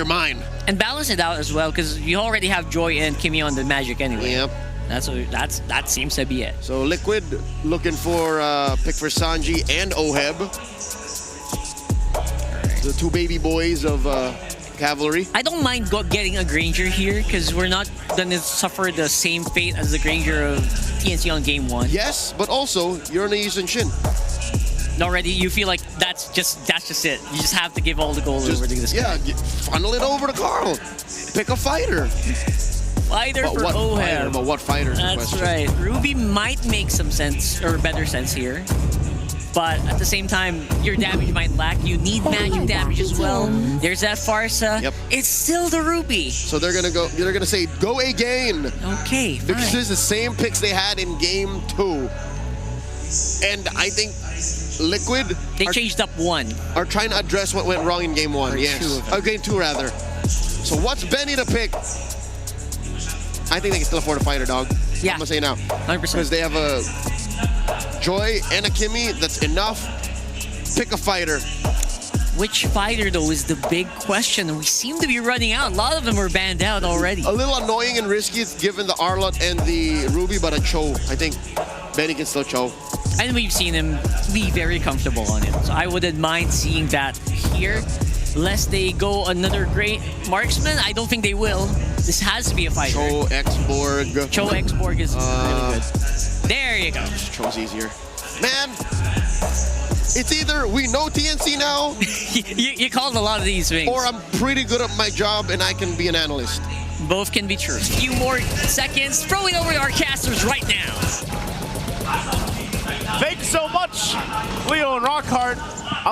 mine. And balance it out as well, because you already have Joy and Kimmy on the Magic anyway. Yep. That seems to be it. So Liquid looking for pick for Sanji and Oheb. The two baby boys of Cavalry. I don't mind getting a Granger here, because we're not going to suffer the same fate as the Granger of TNC on game 1. Yes, but also you're on a Yusun Shin. Already, you feel like that's just it. You just have to give all the gold over to this guy. Yeah, funnel it over to Carl. Pick a fighter. Fighter for Oheb. But what fighter? That's right. Ruby might make some sense, or better sense here. But at the same time, your damage might lack. You need magic damage as well. There's that Farsa. Yep. It's still the Ruby. So they're gonna say go again. Okay, fine. Because this is the same picks they had in game 2. And I think Liquid they changed up 1. Are trying to address what went wrong in game 1. Or Yes. Game 2 rather. So what's Benny to pick? I think they can still afford a fighter, dog. Yeah. I'm gonna say now. 100%. Because they have a Joy and a Kimmy. That's enough. Pick a fighter. Which fighter, though, is the big question. We seem to be running out. A lot of them are banned out already. A little annoying and risky given the Arlott and the Ruby, but a Cho. I think Benny can still Cho. And we've seen him be very comfortable on it. So I wouldn't mind seeing that here. Lest they go another great marksman, I don't think they will. This has to be a fighter. Cho X-Borg. Cho X-Borg is really good. There you go. Cho's easier. Man, it's either we know TNC now, you called a lot of these things, or I'm pretty good at my job and I can be an analyst. Both can be true. A few more seconds. Throwing over our casters right now. Thanks so much, Leo and Rockhart. I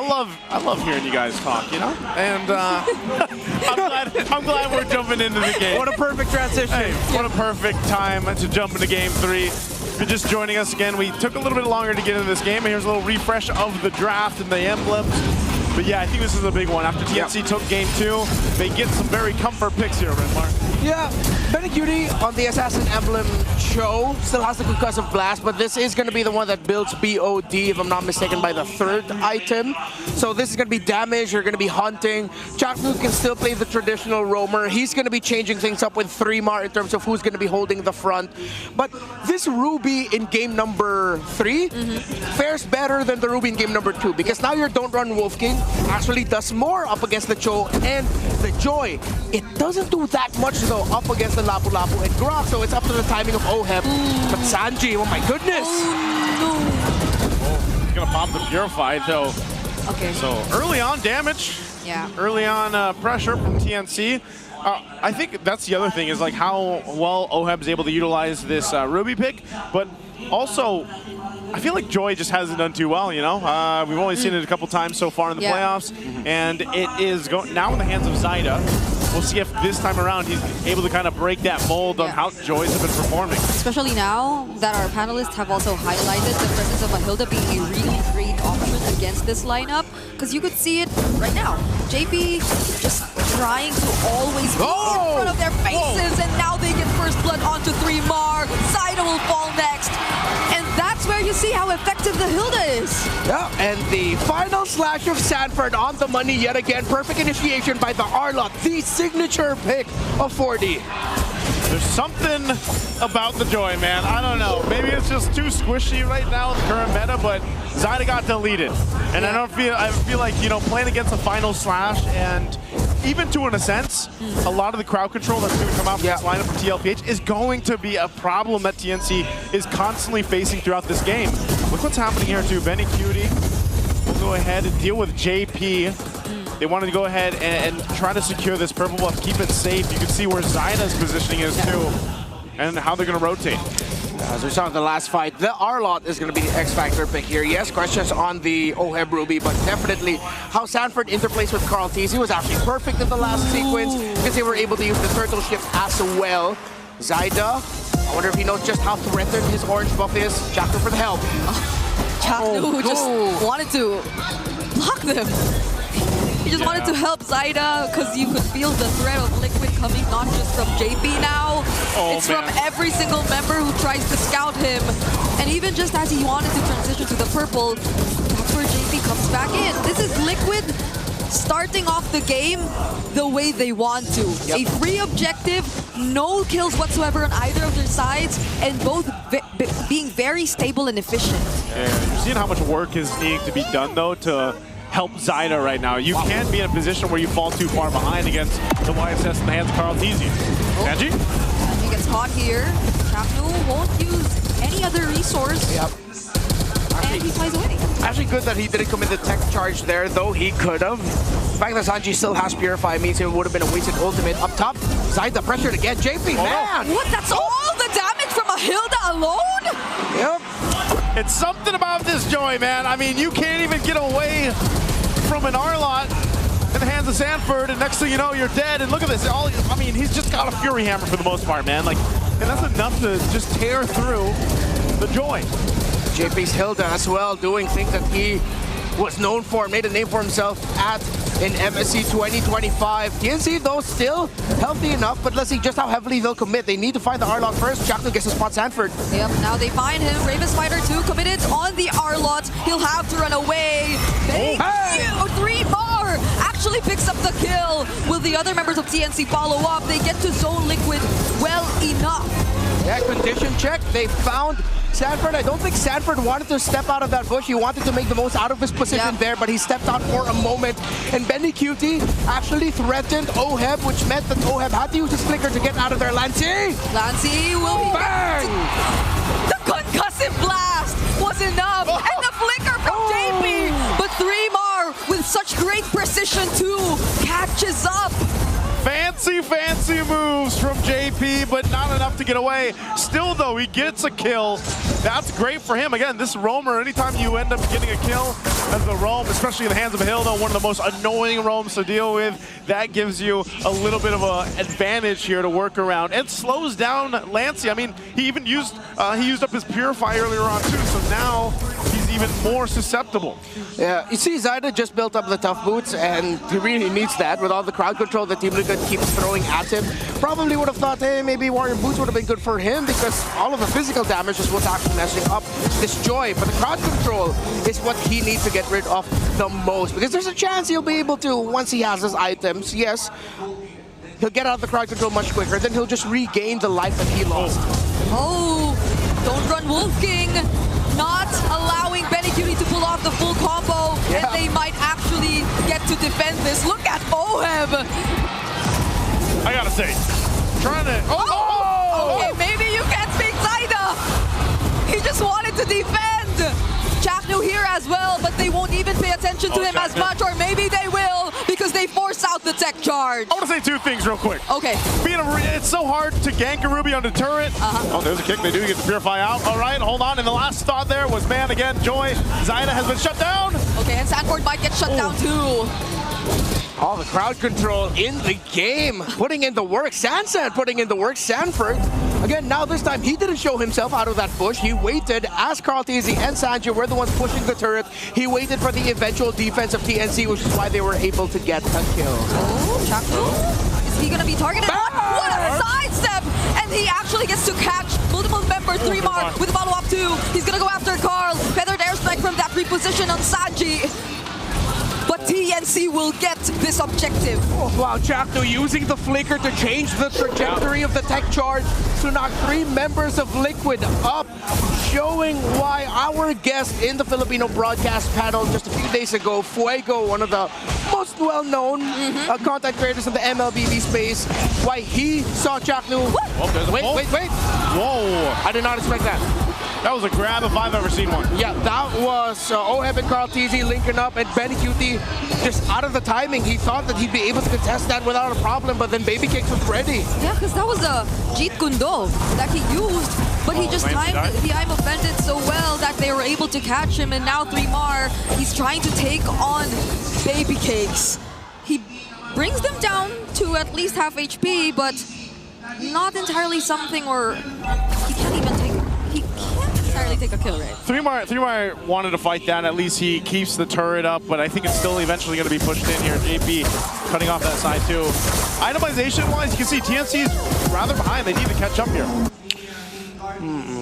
love hearing you guys talk, you know? And I'm glad we're jumping into the game. What a perfect transition. Hey, what a perfect time to jump into game 3. If you're just joining us again, we took a little bit longer to get into this game, and here's a little refresh of the draft and the emblems. But yeah, I think this is a big one. After TNC took game 2, they get some very comfort picks here, Renmar. Yeah, Benny Cutie on the Assassin Emblem show still has the Concussive Blast, but this is going to be the one that builds BOD, if I'm not mistaken, by the 3rd item. So this is going to be damage, you're going to be hunting. Chaknu can still play the traditional roamer. He's going to be changing things up with 3-Mar in terms of who's going to be holding the front. But this Ruby in game number 3 fares better than the Ruby in game number 2, because now your Don't Run Wolf King actually does more up against the Cho and the Joy. It doesn't do that much though up against the Lapu Lapu and Grok, so it's up to the timing of Oheb. But Sanji, oh my goodness! Oh, he's gonna pop the Purify though. Okay. So early on damage. Yeah. Early on pressure from TNC. I think that's the other thing is like how well Oheb's able to utilize this Ruby pick, but also I feel like Joy just hasn't done too well, you know? We've only seen it a couple times so far in the playoffs, and it is now in the hands of Zyda. We'll see if this time around he's able to kind of break that mold on how Joys have been performing. Especially now that our panelists have also highlighted the presence of a Hilda being a really great option against this lineup, because you could see it right now. JP just trying to always be in front of their faces, and now they get first blood onto 3-Mar. Zyda will fall next. And that's where you see how effective the Hilda is. Yeah, and the final slash of Sanford on the money yet again. Perfect initiation by the Arlott, the signature pick of 40. There's something about the Joy, man. I don't know. Maybe it's just too squishy right now in the current meta, but Zyda got deleted. And I feel like, you know, playing against a final slash and even to, in a sense, a lot of the crowd control that's going to come out from this lineup for TLPH is going to be a problem that TNC is constantly facing throughout this game. Look what's happening here too. Benny Cutie will go ahead and deal with JP. They wanted to go ahead and try to secure this purple buff, keep it safe. You can see where Zyda's positioning is too, and how they're going to rotate. As we saw in the last fight, the Arlott is going to be the X-Factor pick here. Yes, questions on the Oheb Ruby, but definitely how Sanford interplays with Carl TZ was actually perfect in the last sequence because they were able to use the turtle shift as well. Zyda, I wonder if he knows just how threatened his orange buff is. Chakra for the help. Chakra just wanted to block them. He just wanted to help Zyda because you could feel the threat of Liquid coming not just from JP now. It's from every single member who tries to scout him. And even just as he wanted to transition to the purple, that's where JP comes back in. This is Liquid starting off the game the way they want to. A free objective, no kills whatsoever on either of their sides, and both being very stable and efficient. Yeah, you're seeing how much work is needing to be done, though, to help Zyda right now. You can't be in a position where you fall too far behind against the YSS in the hands of Carl Teasy. Sanji? Sanji gets caught here. Chapnu won't use any other resource. Yep. And he flies away. Actually good that he didn't commit the tech charge there, though he could have. The fact that Sanji still has Purify means it would have been a wasted ultimate. Up top, Zyda pressured again. JP, man! What? That's all the damage from a Hilda alone? Yep. It's something about this Joy, man. I mean, you can't even get away from an Arlot in the hands of Sanford, and next thing you know, you're dead. And look at this. I mean, he's just got a Fury Hammer for the most part, man. Like, and that's enough to just tear through the Joy. JP's Hilda as well, doing things that he was known for, made a name for himself at in MSC 2025. TNC, though, still healthy enough, but let's see just how heavily they'll commit. They need to find the Arlot first. Chapnu gets to spot Sanford. Yep, now they find him. Raven Spider 2 committed on the Arlot. He'll have to run away. Thank you! 3 more! Actually picks up the kill. Will the other members of TNC follow up? They get to zone Liquid well enough. Yeah, condition check. They found Sanford. I don't think Sanford wanted to step out of that bush. He wanted to make the most out of his position there, but he stepped out for a moment. And Benny Cutie actually threatened Oheb, which meant that Oheb had to use his flicker to get out of there. Lancey! Lancey will be... Bang! The concussive blast was enough! And the flicker from JP! But 3 more with such great precision too catches up. Fancy moves from JP, but not enough to get away. Still, though, he gets a kill. That's great for him. Again, this roamer, anytime you end up getting a kill as a roam, especially in the hands of a Hilda, one of the most annoying roams to deal with, that gives you a little bit of an advantage here to work around. It slows down Lancey. I mean, he even used up his Purify earlier on, too, so now he's even more susceptible. Yeah, you see, Zyda just built up the tough boots, and he really needs that with all the crowd control that Team Liquid keeps throwing at him. Probably would have thought, hey, maybe Warrior Boots would have been good for him because all of the physical damage is what's actually messing up this Joy. But the crowd control is what he needs to get rid of the most, because there's a chance he'll be able to, once he has his items, yes, he'll get out of the crowd control much quicker, then he'll just regain the life that he lost. Oh, don't run Wolf King. Not allowing Benny Cutie to pull off the full combo, and they might actually get to defend this. Look at Oheb. I gotta say, trying to... Okay, maybe you can't speak Zyda. He just wanted to defend. Chapnu here as well, but they won't even pay attention to him as much, or maybe they will, because they force out the tech charge. I want to say 2 things real quick. Okay. It's so hard to gank a Ruby on the turret. Oh, there's a kick. They do get the Purify out. All right, hold on. And the last thought there was, man, again, Joy. Zyda has been shut down. Okay, and Sanford might get shut down too. All the crowd control in the game, putting in the work. Sansan putting in the work. Sanford, again, now this time, he didn't show himself out of that bush. He waited as Carl Teasy and Sanji were the ones pushing the turret. He waited for the eventual defense of TNC, which is why they were able to get a kill. Oh, Chapnu? Is he going to be targeted? What a sidestep! And he actually gets to catch multiple members. 3 more with follow-up 2. He's going to go after Carl. Feathered airstrike from that reposition on Sanji. But TNC will get this objective. Oh, wow, Chapnu using the flicker to change the trajectory of the tech charge to knock 3 members of Liquid up, showing why our guest in the Filipino broadcast panel just a few days ago, Fuego, one of the most well-known content creators in the mlbb space, why he saw Chapnu. Wait. Whoa. I did not expect that. That was a grab if I've ever seen one. Yeah, that was Oheb and Carl Teasy linking up, and Benny Cutie just out of the timing. He thought that he'd be able to contest that without a problem, but then Baby Cakes was ready. Yeah, because that was a Jeet Kundo that he used, but he just timed the I'm offended so well that they were able to catch him, and now 3 more. He's trying to take on Baby Cakes. He brings them down to at least half HP, but not entirely something, or he can't even take take a kill, right? 3 more wanted to fight that. At least he keeps the turret up, but I think it's still eventually going to be pushed in here. JP cutting off that side too. Itemization-wise, you can see TNC is rather behind. They need to catch up here.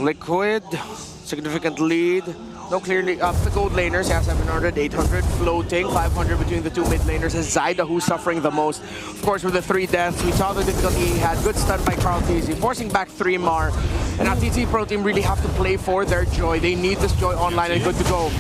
Liquid significant lead. No, clearly up the gold laners. He has 700, 800 floating, 500 between the two mid laners. It's Zyda who's suffering the most. Of course, with the 3 deaths, we saw the difficulty. He had good stun by Carl TZ, forcing back 3 Mar. And now TT Pro Team really have to play for their Joy. They need this Joy online and good to go.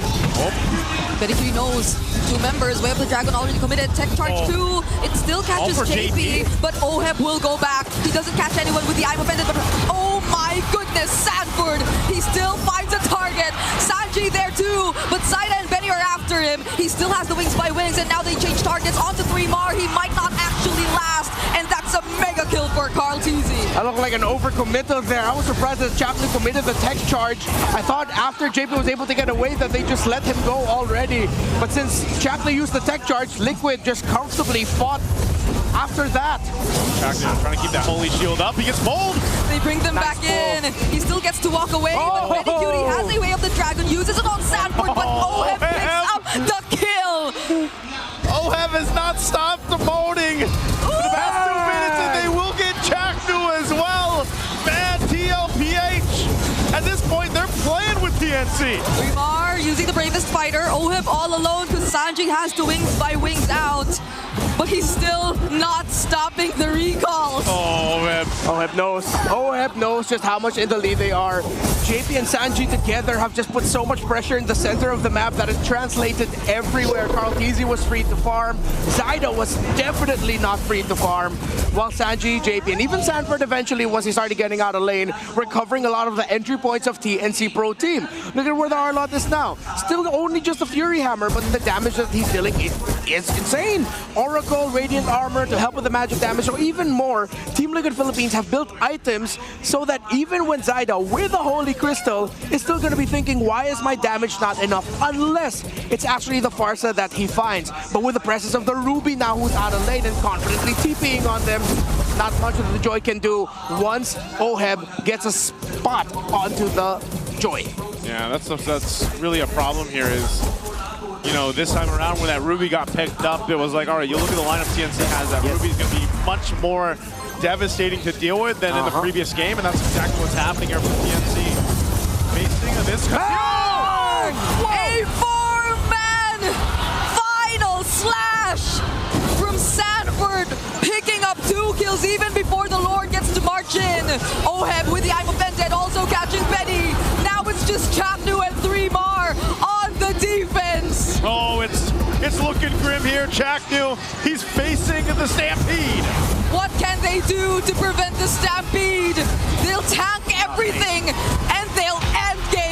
Betty knows 2 members. Way of the Dragon already committed. Tech charge 2. It still catches JP, but Oheb will go back. He doesn't catch anyone with the I'm offended, but oh my goodness, Sanford! He still finds a target. Sanji there too, but Zyda and Benny are after him. He still has the wings by wings, and now they change targets onto 3 Mar. He might not actually last, and that's a mega kill for Carl TZ. I look like an overcommittal there. I was surprised that Chaplin committed the tech charge. I thought after JP was able to get away that they just let him go already. But since Chaplin used the tech charge, Liquid just comfortably fought after that. Chaplin trying to keep that holy shield up. He gets pulled. They bring them back in. He still gets to walk away, but Benny Cutie has a Way of the Dragon, uses it on Sanford, but Oheb picks up the kill. Oheb has not stopped emoting for the past 2 minutes, and they will get Chaknu as well. Man, TLPH. At this point, they're playing with TNC. Rimar using the bravest fighter. Oheb all alone because Sanji has the wings by wings out. But he's still not stopping the recalls. Oh, man. Oheb knows just how much in the lead they are. JP and Sanji together have just put so much pressure in the center of the map that it translated everywhere. Carl TZ was free to farm. Zyda was definitely not free to farm. While Sanji, JP, and even Sanford eventually, once he started getting out of lane, recovering a lot of the entry points of TNC Pro Team. Look at where the Arlot is now. Still only just a Fury Hammer, but the damage that he's dealing is insane. Oracle, Radiant Armor to help with the magic damage, or even more. Team Liquid Philippines have built items so that even when Zyda, with the Holy Crystal, is still going to be thinking, why is my damage not enough? Unless it's actually the Farsa that he finds. But with the presence of the Ruby now who's out of lane and confidently TPing on them, not much of the Joy can do once Oheb gets a spot onto the Joy. Yeah, that's really a problem here is, you know, this time around when that Ruby got picked up, it was like, all right, you look at the lineup TNC has, that Ruby's going to be much more devastating to deal with than in the previous game, and that's exactly what's happening here for TNC. Facing this. A 4-man final slash from Sanford, picking up 2 kills even before the Lord gets to march in. Oheb with the I'm offended, also catching Betty. Now it's just Chapnu and 3 Mar on the defense. Oh, it's looking grim here. Chaknu, he's facing the Stampede. What can they do to prevent the Stampede? They'll tank everything and they'll end game.